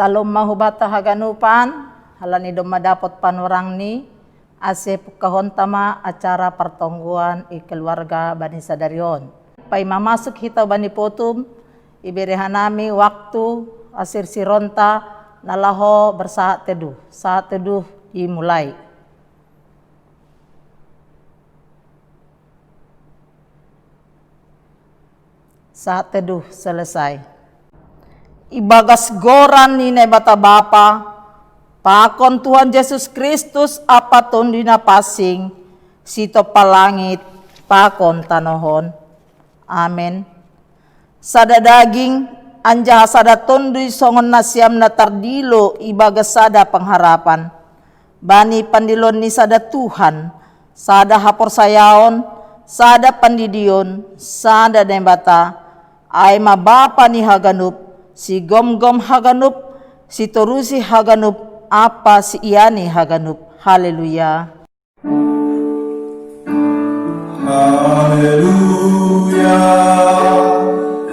Salom mahubata haganupan, halani dumadapot panurang ni, asip kahontama acara pertongguan keluarga Bani Sadarion. Pay mamasok hitaw Bani Putum, iberihan nami waktu asir sironta nalaho bersaat teduh. Saat teduh dimulai. Saat teduh selesai. Ibagas goran ni bata bapa, pakon Tuhan Yesus Kristus apa tundina pasing, sito palangit, pakon tanohon. Amen. Sada daging, anja sada tunduy songon nasyam na tardilo, ibagas sada pengharapan. Bani pandilon ni sada Tuhan, sada hapor sayaon, sada pandidion, sada nembata, ay mabapa ni haganup, si gom-gom haganup, si torusi haganup, apa si iani haganup. Haleluya. Haleluya.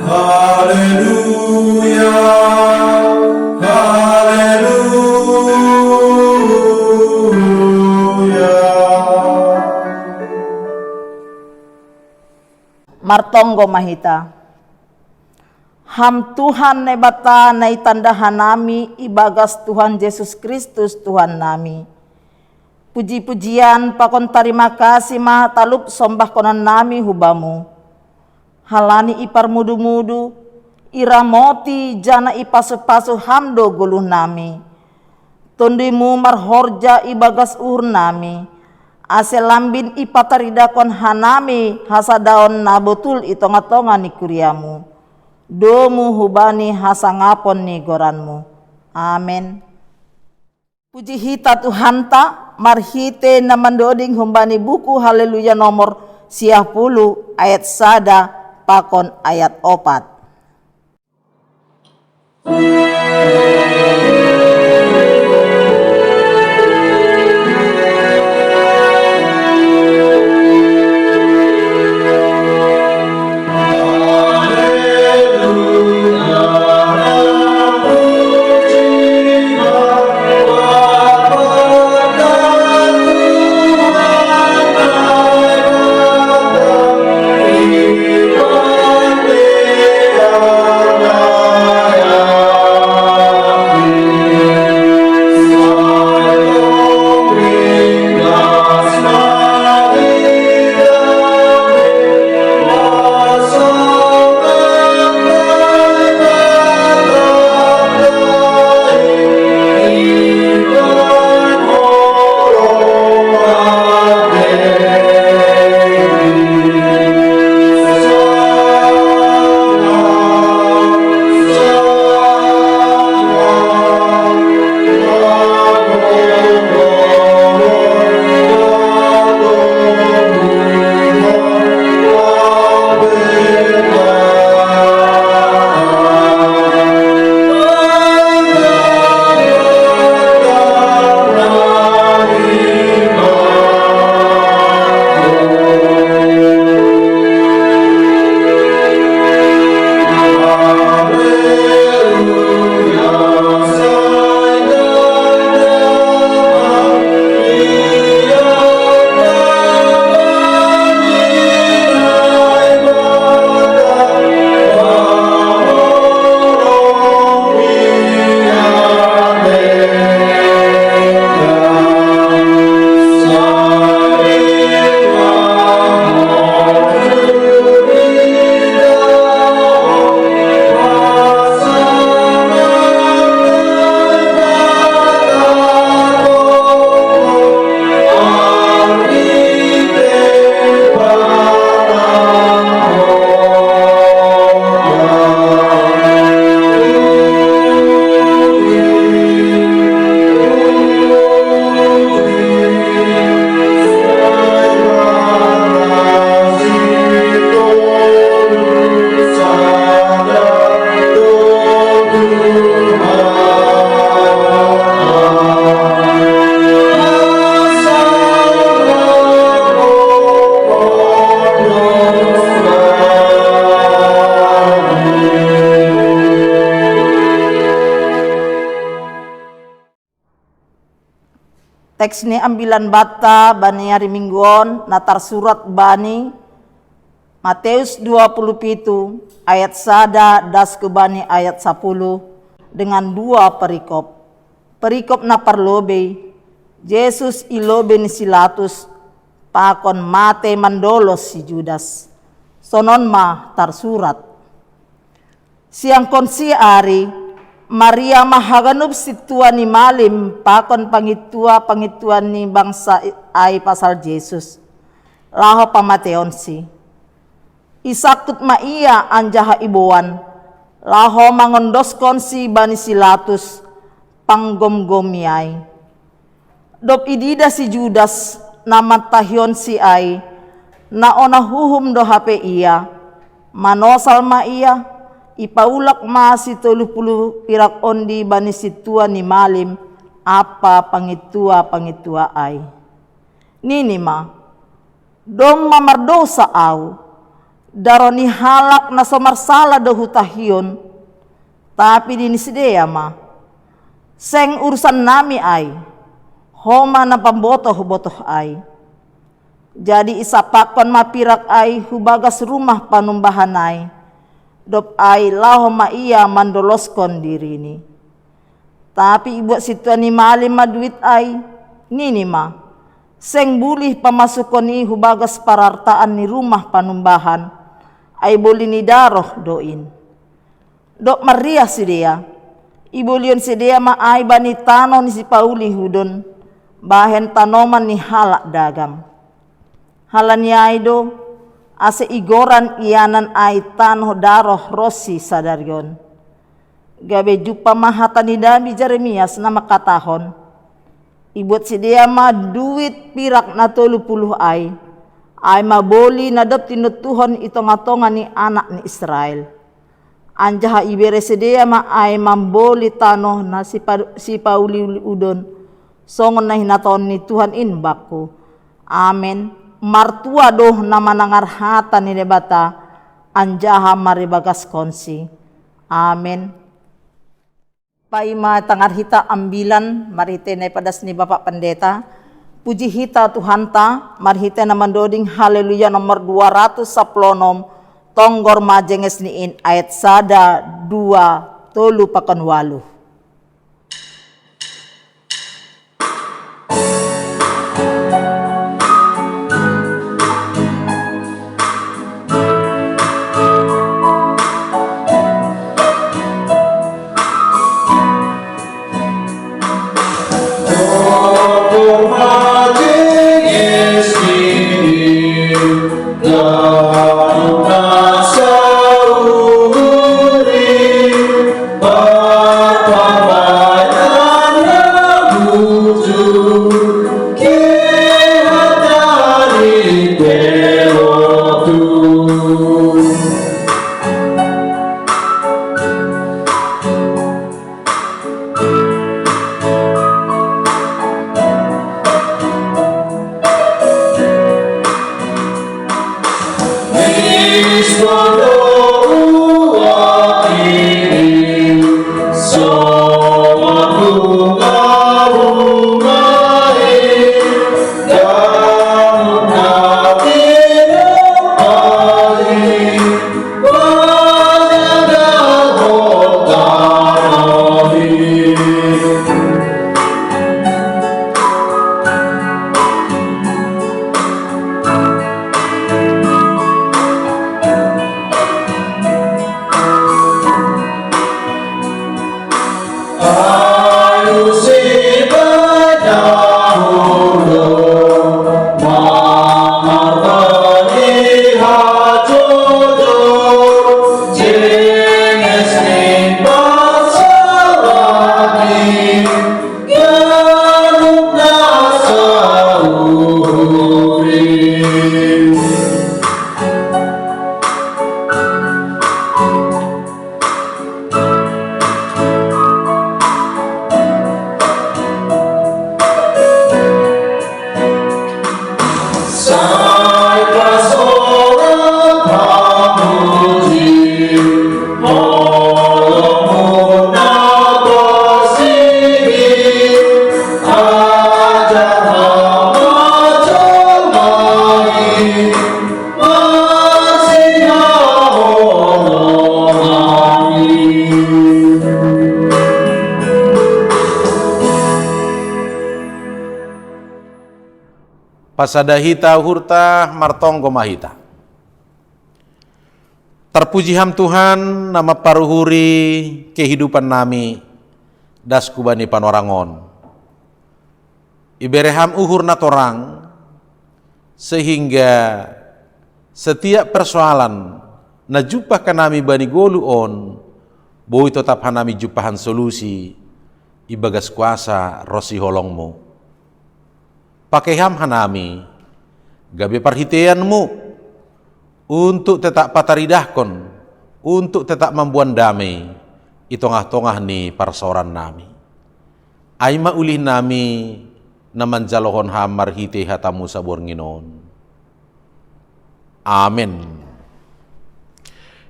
Haleluya. Haleluya. Martonggo mahita. Ham Tuhan nebata na itandahan nami ibagas Tuhan Yesus Kristus Tuhan nami. Puji-pujian pakon terima kasih maha talup sombah konan nami hubamu. Halani ipar mudu-mudu, iramoti jana ipasu-pasu hamdo guluh nami. Tundimu marhorja ibagas uhur nami. Ase lambin ipataridakon hanami hasadaon nabotul itonga-tonga ni kuriamu. Domu hubani hasangapon ni goranmu. Amen. Puji hita Tuhanta, marhite na mandoding humbani buku haleluya nomor 10 ayat sada pakon ayat 4. Teks ni ambilan bata bani hari mingguon natar surat bani Matius 27 ayat 1 das ke bani ayat 10 dengan 2 perikop. Perikop na parlobe, Yesus ilobe ni Silatus pakon mate mandolos si Judas. Sonon ma tarsurat. Siang konsi ari, Maria mahaganub situa ni malim pakon pangituan ni bangsa ay pasal Jesus. Laho pamateon si. Isakut ma iya anjaha ibuan. Laho mangondoskon si bani Silatus panggom-gomiyay. Dop idida si Judas namatahyon si ay naona huhum do hape iya. Manosal ma iya ipaulak ma si 30 pirak ondi bani situa ni malim apa pangitua ay. Nini ma dom mamardosa au daroni halak na somarsala do hutahyon tapi dinisidea ma seng urusan nami ay homa na pambotoh-botoh ay. Jadi isapakon mapirak ay hubagas rumah panumbahan ay. Dop ay laho ma iya mandoloskon dirini. Tapi ibu situa ni malim maduit ay nini ma. Seng bulih pamasukon ni hubagas parartaan ni rumah panumbahan ay boleh ni daroh doin. Dop Maria si dia. Ibulion si dia ma ay bani tano ni si Pauli hudon. Bahen tanoman ni halak dagam. Halan ay do ase igoran ianan ay tanoh daroh rosi sadaryon. Gabe jupa mahata ni Nabi Jeremias na makatahon. Ibut si dia ma duit pirak na 30 ay maboli na dap tinutuhon itong-atongan ni anak ni Israel. Anjaha ibere si dia ma ay mamboli tanoh na si Pauli udon. Songon na hinaton ni Tuhan inbaku. Amen. Martua doh na manangarhata ni debata anjaha maribagas konsi. Amen. Paima tangar hita ambilan marite na padas ni Bapak Pendeta. Puji hita Tuhan ta marhite na mandoding haleluya nomor 210 tonggor majenges niin ayat 1 2 tolu pakan walu. Bapa pasada hita hurta martonggo mahita. Terpuji ham Tuhan, nama paruhuri kehidupan nami das kubani panorangon. Ibereham uhur natorang sehingga setiap persoalan na jupah kanami bani golu on boi tetap hanami jupahan solusi ibagas kuasa rosi holongmu. Pakai ham hanami gabe perhitianmu untuk tetap pataridahkon, untuk tetap membuat damai i tongah-tongah ni persoalan nami. Aima ulih nami naman jalohon hamar hite hatamu sabor nginon. Amin.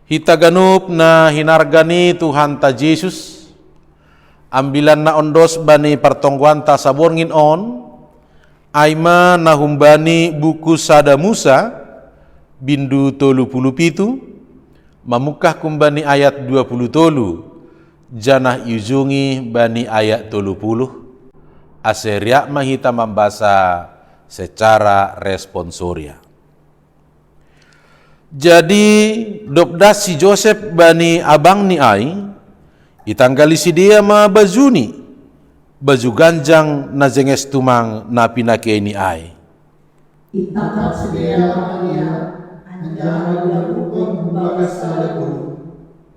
Hita ganup na hinargani Tuhan ta Yesus, ambilan na ondos bani pertongguan ta sabor nginon, aima na humbani buku sada Musa, bindu 37, mamukah kumbani ayat 20 janah yuzungi bani ayat 30, aseria mahita membaca secara responsoria. Jadi dokdas si Joseph bani abang ni ai, itanggali si dia ma bazuni, baju ganjang na jenges tumang na pinake ni ai. Itangkap si dia makanya, anjara dilakukan kumbagas salaku,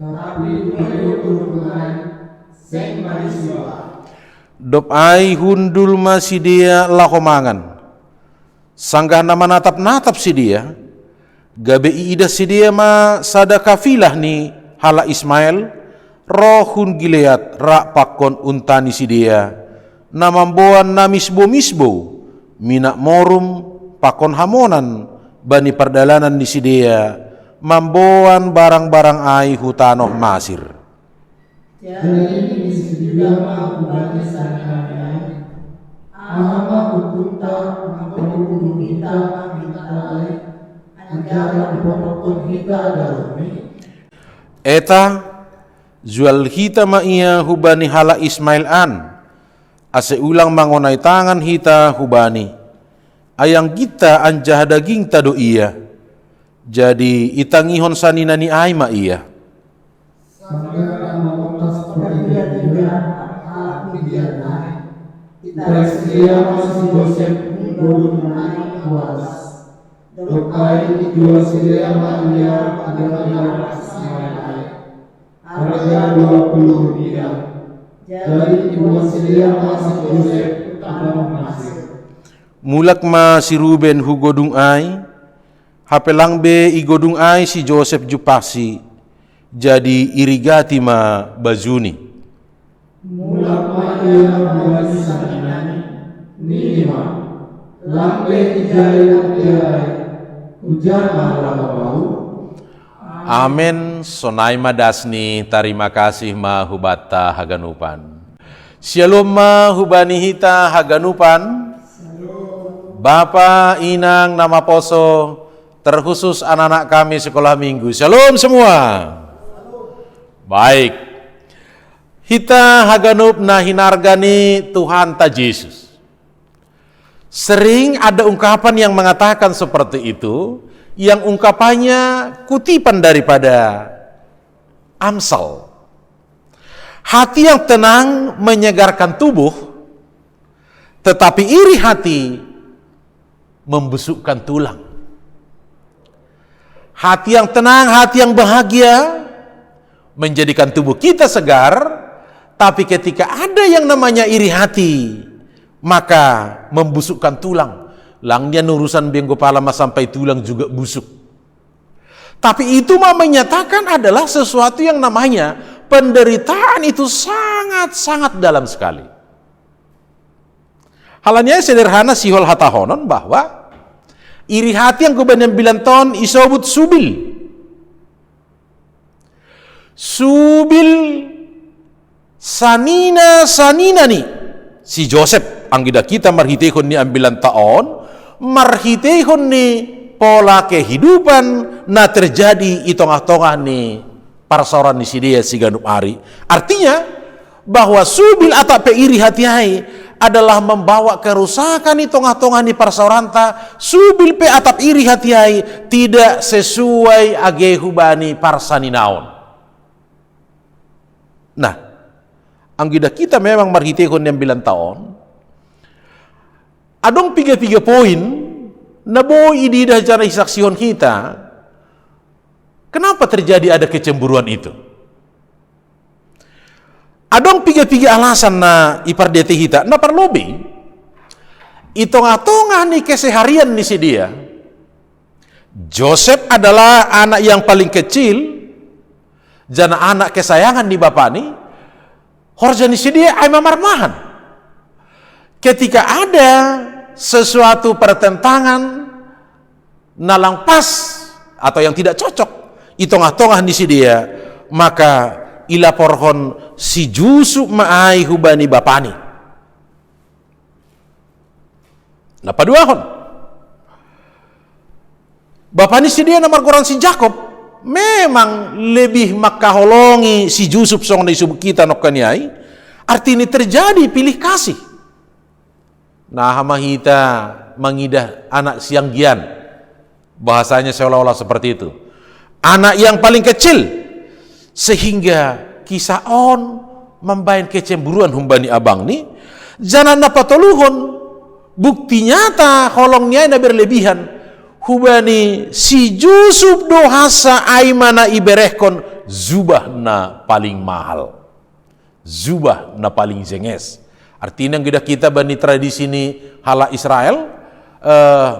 tapi mayukun kumai, seng marisiwa. Dop ai hundul ma si dia lakomangan, sanggah nama natap-natap si dia, gabe iida si dia ma sada kafilah ni hala Ismail, rohun gileat rak pakon untani si dia, namamboan na misbo-misbo, minak morum pakon hamonan, bani perdalanan di si dia, mamboan barang-barang ai hutanoh masir. Jadi ini juga mau bagi sana ama kutunta mampu kita minta anjara dipotong kita darumi. Eta jual hita ma ia hubani hala Ismail an, ase ulang mangonai tangan hita hubani, ayang kita anjah daging tado iya, jadi itangihon sanina ni ai ma iya. Sampai mengotas perhatian dia aku dia naik. Kita sedia masih Joseph belum naik kuas. Dokai dijual sedia mania adalah yang naik. Harga 20 rupiah. Jadi dibuat sedia masih Joseph utama masih. Mulak ma si Ruben hu godung ai, hapelang be i godung ai si Joseph jupasi, jadi irigati ma bazuni. Mulak ma ia bagi sanani, nima, lambe ijai, ujar malam bau. Amin. Sonai madasni terima kasih ma hubata haganupan. Shalom ma hubani hita haganupan. Bapa, Inang, nama poso, terkhusus anak-anak kami sekolah minggu. Shalom semua. Baik. Hita haganup na hinargani Tuhan ta Yesus. Sering ada ungkapan yang mengatakan seperti itu, yang ungkapannya kutipan daripada Amsal. Hati yang tenang menyegarkan tubuh, tetapi iri hati membusukkan tulang. Hati yang tenang, hati yang bahagia menjadikan tubuh kita segar, tapi ketika ada yang namanya iri hati, maka membusukkan tulang. Langnya urusan benggo palama sampai tulang juga busuk. Tapi itu mah menyatakan adalah sesuatu yang namanya penderitaan itu sangat-sangat dalam sekali. Halanya sederhana sihol hatahonon bahwa iri hati yang kebanyakan bilang ton isobut subil. Subil sanina nih. Si Joseph anggida kita marhitehon ni ambilan taon, marhitehon ni pola kehidupan na terjadi i tongah-tongah ni parsoran ni si dia si ganup ari. Artinya bahwa subil atau iri hati hai adalah membawa kerusakan di tengah-tengah ni parsauranta, subil pe atap iri hatiai tidak sesuai agehu bani parsaninaon. Nah, anggida kita memang marhitehon yang 9 tahun, adong 3 poin na boi ididah jana isaksihon kita. Kenapa terjadi ada kecemburuan itu? Adong 3 alasan na ipardete kita, na parlobi, itong-atongan ni keseharian ni si dia. Joseph adalah anak yang paling kecil, jana anak kesayangan di bapak ni, horja ni si dia ay mamarmahan. Ketika ada sesuatu pertentangan nalang pas atau yang tidak cocok, itong-atongah ni si dia, maka ilaporhon si Jusuf maai hubani bapani. Napaduahon. Bapani si dia namar koran si Jakob memang lebih makaholongi si Jusuf song na isubuk kita nokkaniai. Artinya terjadi pilih kasih. Nah hamahita mengidah anak siang gian. Bahasanya seolah-olah seperti itu. Anak yang paling kecil, sehingga kisah on membain kecemburuan humbani abang ni, jangan napatoluhon bukti nyata holongnya na berlebihan hubani si Jusuf dohasa aimana iberehkon zubah na paling mahal, zubah na paling zenges. Artinya kita bani tradisi ni hala Israel,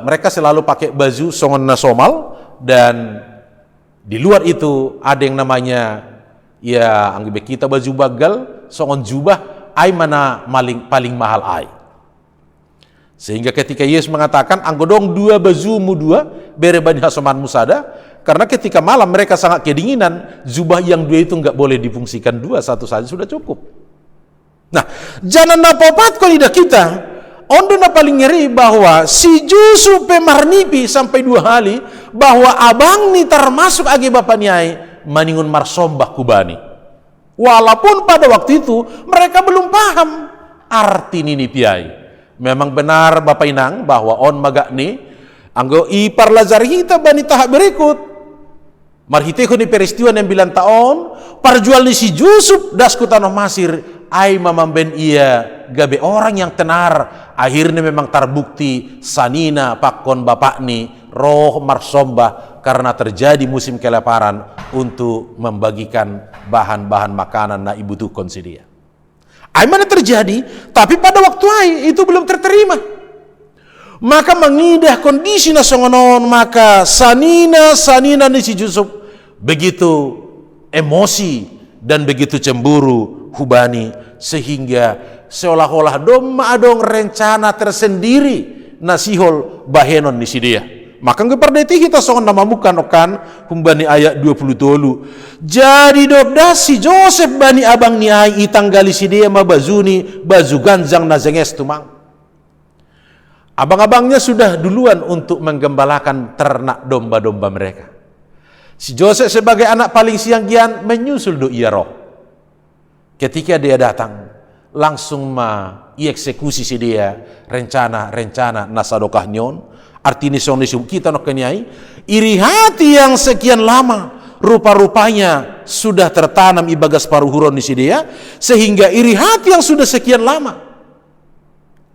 mereka selalu pakai baju songon na somal, dan di luar itu ada yang namanya ya anggibe kita baju bagal songon jubah ai mana paling mahal ai. Sehingga ketika Yesus mengatakan anggodong 2 bajumu 2 bere bani hasoman musada, karena ketika malam mereka sangat kedinginan, jubah yang 2 itu enggak boleh difungsikan 2, satu saja sudah cukup. Nah, jangan napopat ko lidah kita. Ondo na paling ngeri bahwa si Jusuf pemarnipi sampai 2 kali bahwa abang ni termasuk agi bapak niai maningun marsombah kubani. Walaupun pada waktu itu mereka belum paham arti nini piai. Memang benar bapak inang bahwa on magakni anggo ipar lazar hita bani tahap berikut. Marhiteko ni peristiwa yang 9 tahun parjual ni si Jusuf das kutanoh Masir ai mamamben ia gabe orang yang tenar. Akhirnya memang terbukti sanina pakon bapak ni roh marsombah karena terjadi musim kelaparan untuk membagikan bahan-bahan makanan na ibu tukon si dia. Ai mana terjadi, tapi pada waktu ai itu belum terterima. Maka mengidah kondisi na songonon, maka sanina ni si Jusuf begitu emosi dan begitu cemburu hubani, sehingga seolah-olah doma adong rencana tersendiri nasihol bahenon ni si dia. Maka ngepardeti kita songon nama mukan okan humbani ayat 20 jadi dobdas si Joseph bani abang ni ai itanggali si dia mabazuni baju ganjang na zenges tumang. Abang-abangnya sudah duluan untuk menggembalakan ternak domba-domba mereka. Si Joseph sebagai anak paling siang gian menyusul do ia roh. Ketika dia datang, langsung eksekusi si dia rencana nasadokah nyon. Artinya song nisum kita nok keniai iri hati yang sekian lama rupa-rupanya sudah tertanam ibagas paruhuron di si dia, sehingga iri hati yang sudah sekian lama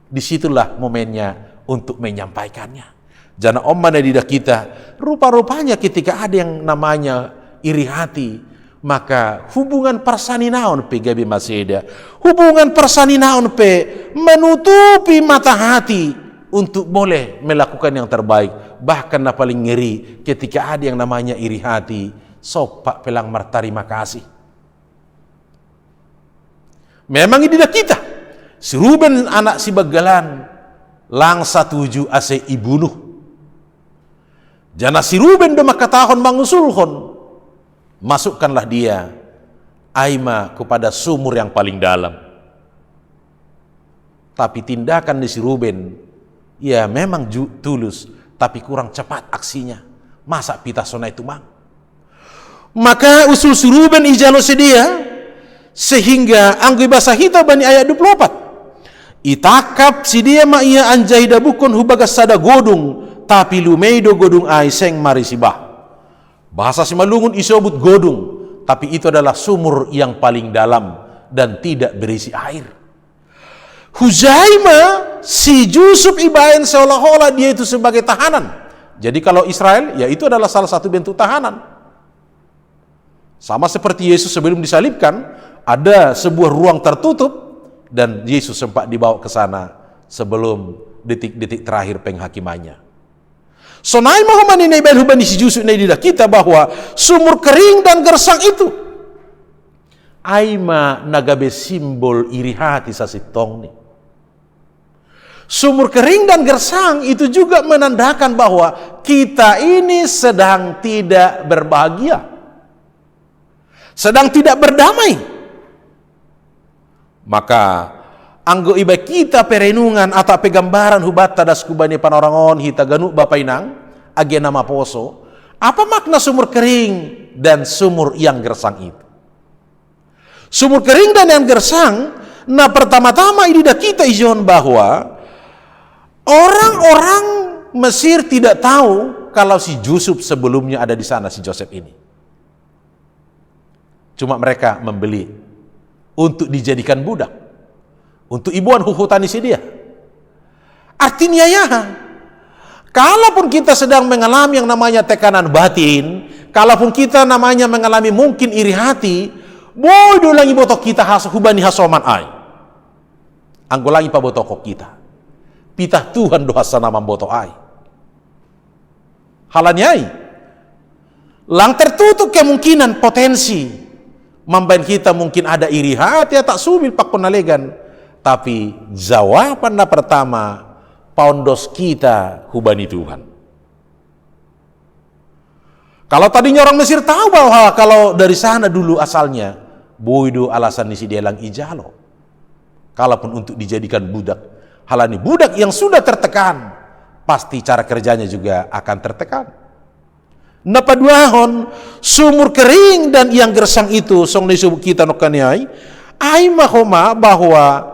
disitulah momennya untuk menyampaikannya. Jana omana didah kita rupa-rupanya ketika ada yang namanya iri hati, maka hubungan persaninaon pe gabi maseda, hubungan persaninaon pe menutupi mata hati untuk boleh melakukan yang terbaik. Bahkan na paling ngeri ketika ada yang namanya iri hati, sopak pelang martarima kasih. Memang ini dah kita. Si Ruben anak si Bagalan langsa 7 ase ibunuh. Jana si Ruben do makatahon mangusulhon, masukkanlah dia aima kepada sumur yang paling dalam. Tapi tindakan di si Ruben ya memang tulus, tapi kurang cepat aksinya. Masa pita sona itu mang. Maka usul si Ruben ijano sedia, sehingga anggi bahasa hita bani ayat 24. Itakap si dia ma ia anjai dabukon hubagas sada godung, tapi lumeido godung ai seng marisibah. Bahasa Simalungun isobut godung, tapi itu adalah sumur yang paling dalam dan tidak berisi air. Huzaima si Yusuf ibaen seolah-olah dia itu sebagai tahanan. Jadi kalau Israel, ya itu adalah salah satu bentuk tahanan. Sama seperti Yesus sebelum disalibkan, ada sebuah ruang tertutup dan Yesus sempat dibawa ke sana sebelum detik-detik terakhir penghakimannya. Sonai Muhammad ini bel hubani si Yusuf ini didah kita bahwa sumur kering dan gersang itu aima nagabe simbol iri hati sasitong nih. Sumur kering dan gersang itu juga menandakan bahwa kita ini sedang tidak berbahagia, sedang tidak berdamai. Maka anggo iba kita perenungan atau pegambaran hubata das kubani panorangon hita ganu bapainang age nama poso. Apa makna sumur kering dan sumur yang gersang itu? Sumur kering dan yang gersang, nah pertama-tama ini dah kita ijon bahwa orang-orang Mesir tidak tahu kalau si Yusuf sebelumnya ada di sana, si Joseph ini. Cuma mereka membeli untuk dijadikan budak, untuk ibuan huhutani si dia. Artinya ya, kalaupun kita sedang mengalami yang namanya tekanan batin, kalaupun kita namanya mengalami mungkin iri hati, bodoh lagi botok kita hubani hasoman ai. Anggo lagi pa botok kita. Pitah Tuhan doa sana mamboto ai. Halanyai. Lang tertutup kemungkinan potensi membain kita mungkin ada iri hati tak subil pakon nalegan, tapi jawaban pertama paundos kita hubani Tuhan. Kalau tadinya orang Mesir tahu bahwa kalau dari sana dulu asalnya boido alasan isi dia lang ijalo, kalaupun untuk dijadikan budak, halani budak yang sudah tertekan pasti cara kerjanya juga akan tertekan. Napaduahon sumur kering dan yang gersang itu song disebut kita nokaniai ai mahoma bahwa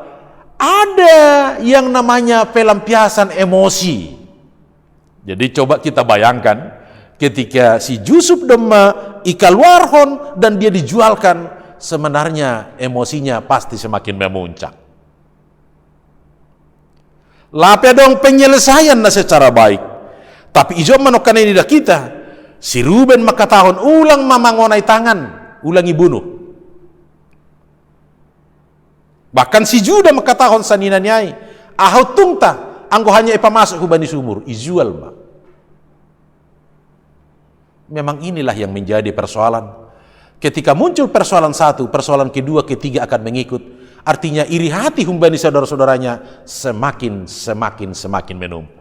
ada yang namanya pelampiasan emosi. Jadi coba kita bayangkan ketika si Yusuf dema ikaluarhon dan dia dijualkan, sebenarnya emosinya pasti semakin memuncak. Lape dong penyelesaian secara baik. Tapi ijo manokan ini dah kita. Si Ruben maka tahun ulang mamangonai tangan, ulangi bunuh. Bahkan si Juda maka tahun saninanyai, ahau tungta, anggo hanya ipa masuk hubani sumur, ijual ma. Memang inilah yang menjadi persoalan. Ketika muncul persoalan satu, persoalan kedua, ketiga akan mengikut. Artinya iri hati hubani saudara-saudaranya semakin menumpuk.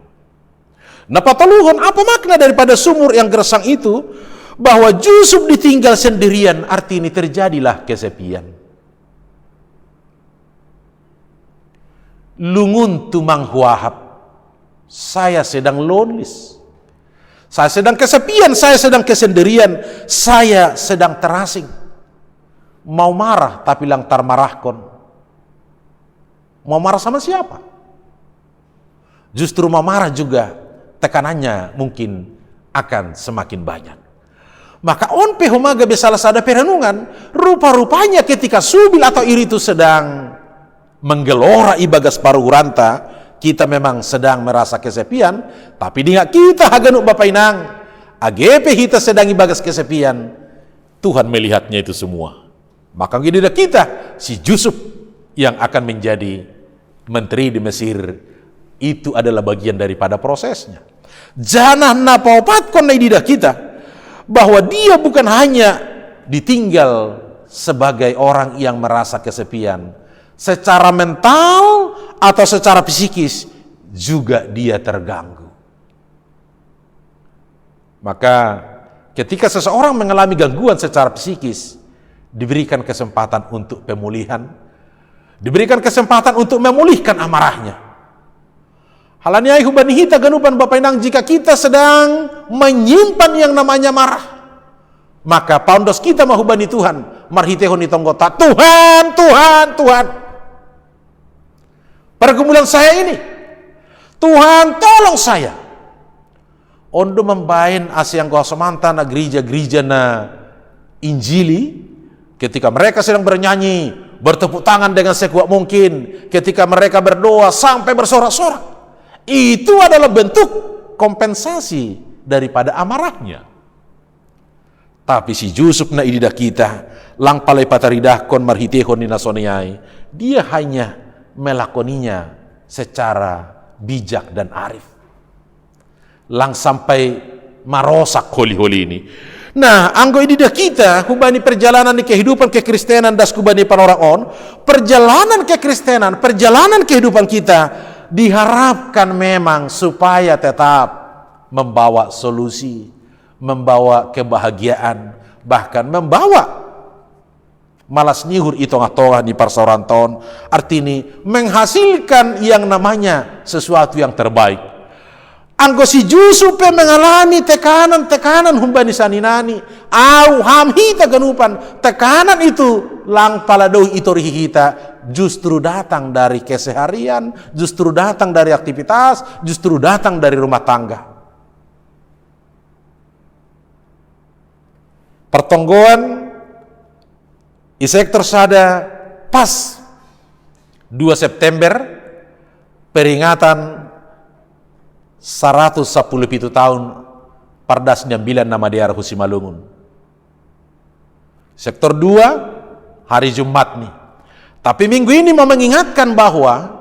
Nah pataluhon apa makna daripada sumur yang gersang itu? Bahwa Yusuf ditinggal sendirian, arti ini terjadilah kesepian. Lungun tumang huahap, saya sedang lonely, saya sedang kesepian, saya sedang kesendirian, saya sedang terasing. Mau marah tapi lang tarmarahkon. Mau marah sama siapa? Justru mau marah juga tekanannya mungkin akan semakin banyak. Maka onpe humaga besalah sada perenungan, rupa-rupanya ketika subil atau iri itu sedang menggelora ibagas paruhuranta, kita memang sedang merasa kesepian, tapi dengan kita haganuk bapainang, AGP kita sedang ibagas kesepian, Tuhan melihatnya itu semua. Maka gini kita, si Yusuf yang akan menjadi menteri di Mesir, itu adalah bagian daripada prosesnya. Jangan napaopat kon didah kita bahwa dia bukan hanya ditinggal sebagai orang yang merasa kesepian, secara mental atau secara psikis juga dia terganggu. Maka ketika seseorang mengalami gangguan secara psikis, diberikan kesempatan untuk pemulihan, diberikan kesempatan untuk memulihkan amarahnya. Halaniai hubani hita ganupan bapainang, jika kita sedang menyimpan yang namanya marah, maka paundos kita mahubani Tuhan, marhitehon itonggota, Tuhan. pergumulan saya ini. Tuhan tolong saya. Ondo membain asyang kau semanta na gereja-gereja na Injili, ketika mereka sedang bernyanyi, bertepuk tangan dengan sekuat mungkin, ketika mereka berdoa sampai bersorak-sorak, itu adalah bentuk kompensasi daripada amarahnya. Tapi si Yusuf na idida kita, lang palay pataridahkon marhitehon ni nasoniay, dia hanya melakoninya secara bijak dan arif. Lang sampai marosak holi-holi ini. Nah, anggo idida kita, kubani perjalanan di kehidupan kekristenan das kubani panorang on, perjalanan kekristenan, perjalanan kehidupan kita diharapkan memang supaya tetap membawa solusi, membawa kebahagiaan, bahkan membawa malas nihur itu ngatoa di parsoranton, artinya menghasilkan yang namanya sesuatu yang terbaik. Anggo si Yusuf mengalami tekanan humbani saninani, au hamhita ganupan, tekanan itu lang paladoh itu rihita, justru datang dari keseharian, justru datang dari aktivitas, justru datang dari rumah tangga. Pertonggoan di sektor sada pas 2 September peringatan 117 tahun Pardas Nyambilan nama diara Husimalungun. Sektor 2 hari Jumat nih. Tapi minggu ini mau mengingatkan bahwa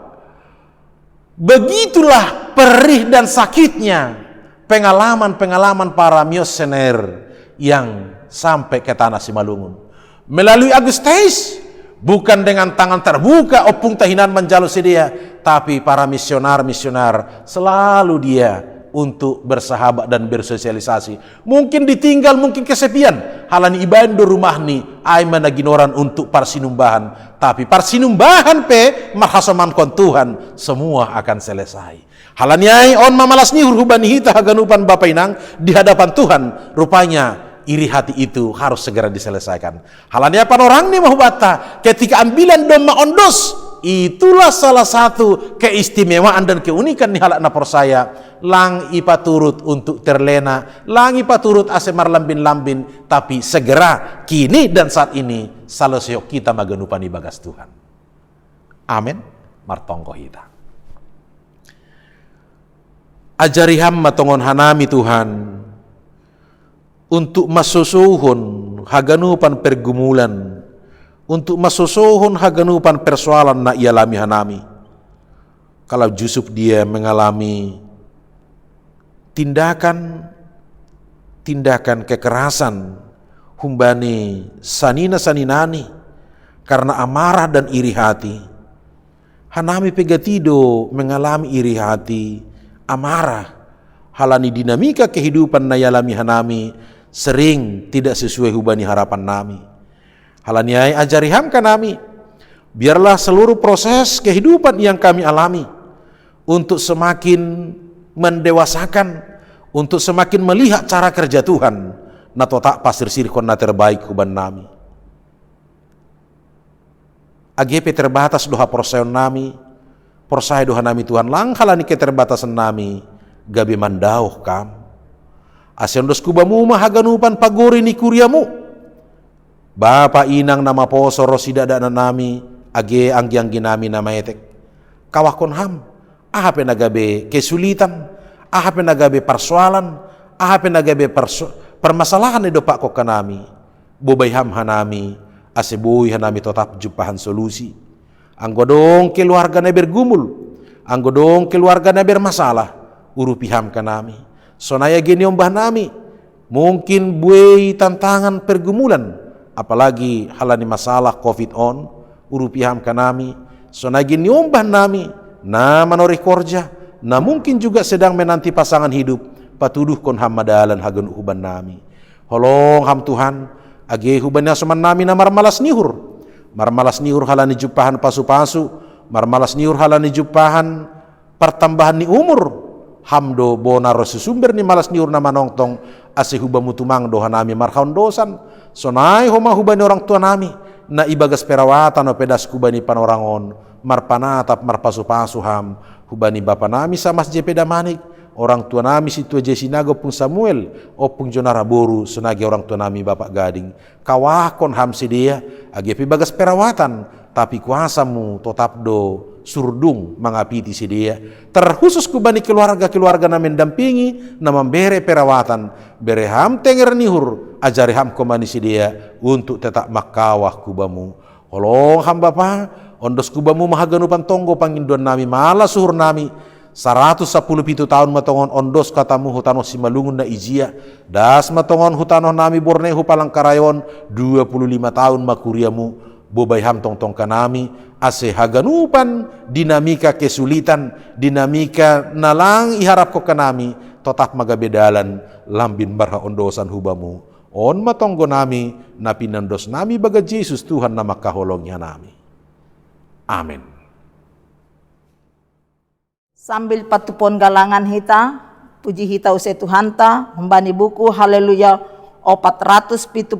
begitulah perih dan sakitnya pengalaman-pengalaman para misioner yang sampai ke tanah Simalungun. Melalui Agustus, bukan dengan tangan terbuka opung tahinan menjalo sedia, tapi para misionar selalu dia untuk bersahabat dan bersosialisasi. Mungkin ditinggal, mungkin kesepian. Halani ibando rumah ni ay managinoran untuk parsinumbahan, tapi parsinumbahan pe mahasaman kon Tuhan semua akan selesai. Halani ay on mamalas ni hurhubani hita haganupan Bapa Inang di hadapan Tuhan, rupanya iri hati itu harus segera diselesaikan. Halanya panorang ni mahubata ketika ambilan doma ondos, itulah salah satu keistimewaan dan keunikan ni halak napor saya. Lang ipa turut untuk terlena, lang ipa turut asemar lambin-lambin, tapi segera kini dan saat ini saloseo kita maganupan ibagas Tuhan. Amin. Martongko hita. Ajari hamma tongon hanami Tuhan untuk masusuhun haganupan pergumulan, untuk masusuhun haganupan persoalan na ialami hanami. Kalau Yusuf dia mengalami tindakan kekerasan humbani saninani karena amarah dan iri hati. Hanami pegatido mengalami iri hati, amarah, halani dinamika kehidupan na ialami hanami sering tidak sesuai hubani harapan nami. Halaniai ajariham kanami, biarlah seluruh proses kehidupan yang kami alami untuk semakin mendewasakan, untuk semakin melihat cara kerja Tuhan, na tak pasir sirkon na terbaik huban nami. AGP terbatas doha proseon nami, persaya doha nami Tuhan lang halani keterbatasan nami, gabi mandauh kam. Asendos kubamu mahaganupan pagori ni kuryamu. Bapa Inang nama poso rosida dana nami, age anggi-anggi nami nama etek. Kawakon ham, ahape nagabe kesulitan, ahape nagabe persoalan, ahape nagabe permasalahan edo pak kok kanami. Bobay ham hanami, asebuy hanami tetap jumpahan solusi. Anggodong keluarga na bergumul, anggodong keluarga na bermasalah, urupiham kanami. Sonaya gini ombah nami, mungkin buai tantangan pergumulan, apalagi halani masalah COVID on, urupiham kanami. Sonaya gini ombah nami, na manorih korja, na mungkin juga sedang menanti pasangan hidup, patuduh kon ham madalan hagan uban nami. Holong ham Tuhan, age hubannya seman nami na marmalas nihur halani jupahan pasu-pasu, marmalas nihur halani jupahan pertambahan ni umur. Hamdo bona sumber ni malas niur nama nongtong ase huba mutumang doha nami marhaun dosan sonai homa hubani orang tua nami na ibagas perawatan o pedas kubani panorangon marpanatap marpasu-pasu ham hubani bapa nami samas jepe damanik, orang tua nami si tua Jesinago pung Samuel opung jonara boru senagi orang tua nami bapak gading kawakon ham sedia agepi bagas perawatan tapi kuasamu tetap do surdung mangapiti sedia terkhusus kubani keluarga nami mendampingi na membere perawatan bere ham tenger nihur ajari ham komani sedia untuk tetap makawah kubamu holong ham bapa ondos kubamu mahaganupan tonggo panginduan nami malah suhur nami 117 tahun matongon ondos katamu hutano simalungun na ijia das matongon hutano nami Borneo Palangkarayon 25 tahun makuriamu bobay ham tong kanami ase haganupan dinamika kesulitan dinamika nalang iharap ko kanami tetap magabedalan lambin barha ondosan hubamu on matonggo nami na pinandos nami baga Jesus Tuhan na makaholongnya nami amin. Sambil patupon galangan hita, puji hita usai Tuhan ta, membani buku Haleluya 472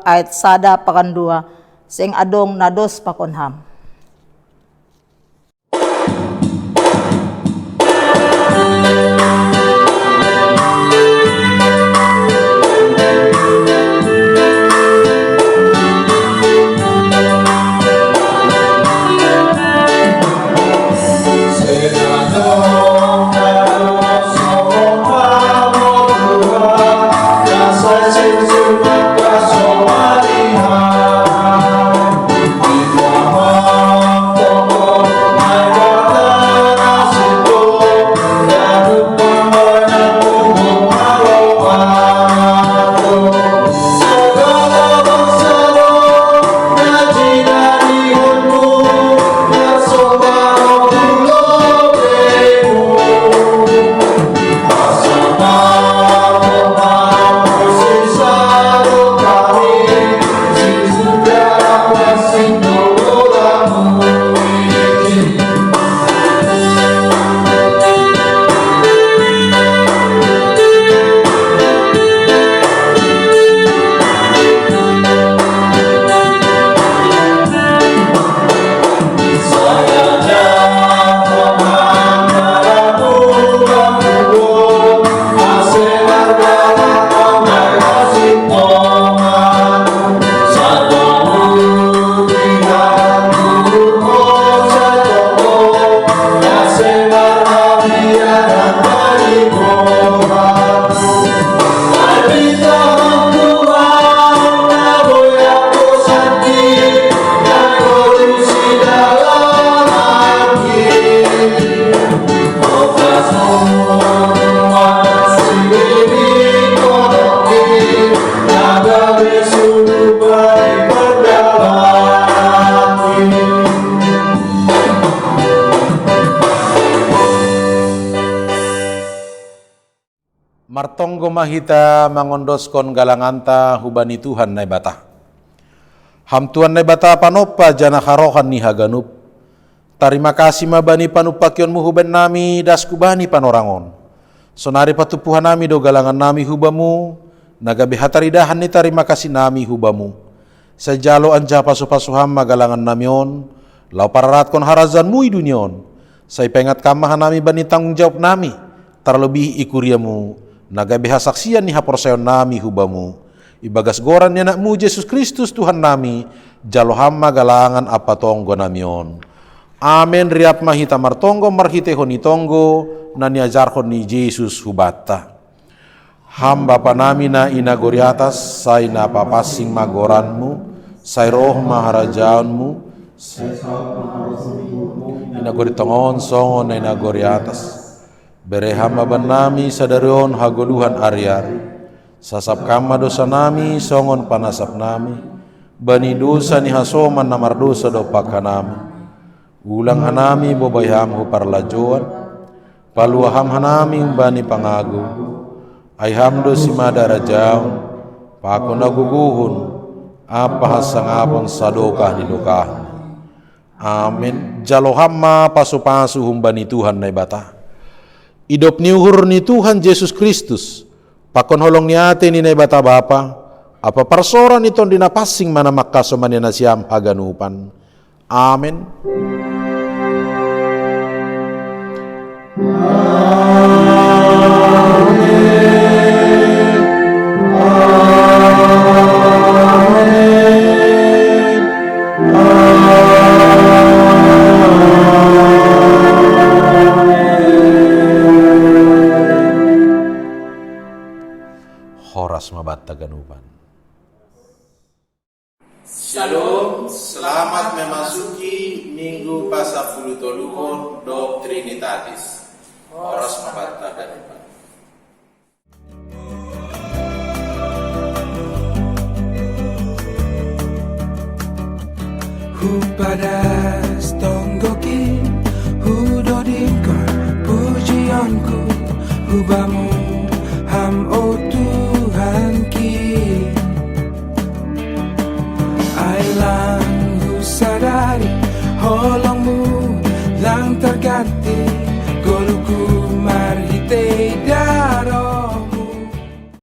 ayat 1 pakan 2, sing adong nados pakonham. Martonggo mahita mangondoskon galanganta hubani Tuhan nai bata. Ham Tuhan nai bata panopa jana harohan ni haganup. Terima kasih mabani panupakionmu huban nami das kubani panorangon. Sonari patupuhan nami do galangan nami hubamu. Nagabi hataridahan ni terima kasih nami hubamu. Sejalo anja pasu-pasuham magalangan namion. Lau pararat kon harazanmu idunion. Saya pengat kamahan nami bani tanggung jawab nami. Terlebih ikuriamu. Nagabiha saksian ni haporsayon nami hubamu. Ibagas goran ni anakmu Yesus Kristus Tuhan nami. Jaloham magalangan apa tonggo namion. Amen riap mahita martonggo marhite honi tonggo. Nani ajarhon ni Yesus hubata. Ham bapa nami na inagori atas. Say na papasing magoranmu. Say roh maharajaanmu. Inagori tongon songon na inagori atas. Berehama banami sadarion hagoluhan ariari. Sasap kama dosa nami songon panasap nami. Bani dosa ni hasoman namar dosa do pakanami. Ulang hanami bobayham hu parlajoan. Paluaham hanami bani pangagu. Ayham do si madara jaun. Pakon naguguhun. Apa hasangapon sadokah ni dokah. Amin. Jalohama pasu-pasu humbani Tuhan na ibata. Idop niuhur ni Tuhan Yesus Kristus. Pakon holong ni ate ni bata bapa. Apa persoran iton dinapasing mana makaso manina siam haganupan. Amin. selamat taganupan. Shalom, selamat memasuki Minggu Pasapulu Toluhon do Trinitatis. Oras mabata taganupan. Hupadas tonggokin, hudodinka, pujianku, hubamu ham otu